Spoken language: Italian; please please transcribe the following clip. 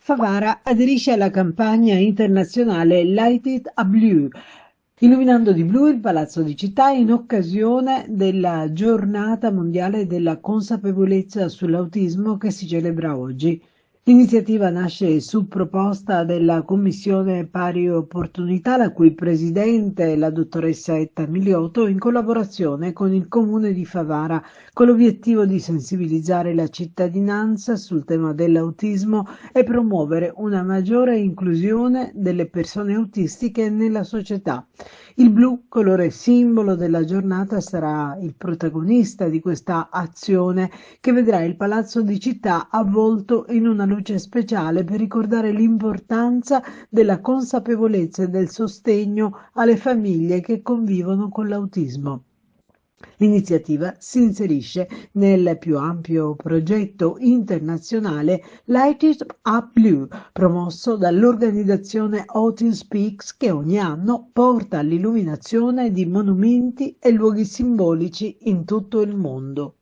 Favara aderisce alla campagna internazionale Light It Up Blue, illuminando di blu il Palazzo di Città in occasione della Giornata mondiale della consapevolezza sull'autismo che si celebra oggi. L'iniziativa nasce su proposta della Commissione Pari Opportunità, la cui presidente è la dottoressa Etta Miliotto, in collaborazione con il Comune di Favara, con l'obiettivo di sensibilizzare la cittadinanza sul tema dell'autismo e promuovere una maggiore inclusione delle persone autistiche nella società. Il blu, colore simbolo della giornata, sarà il protagonista di questa azione che vedrà il Palazzo di Città avvolto in una luce speciale per ricordare l'importanza della consapevolezza e del sostegno alle famiglie che convivono con l'autismo. L'iniziativa si inserisce nel più ampio progetto internazionale Light It Up Blue, promosso dall'organizzazione Autism Speaks, che ogni anno porta all'illuminazione di monumenti e luoghi simbolici in tutto il mondo.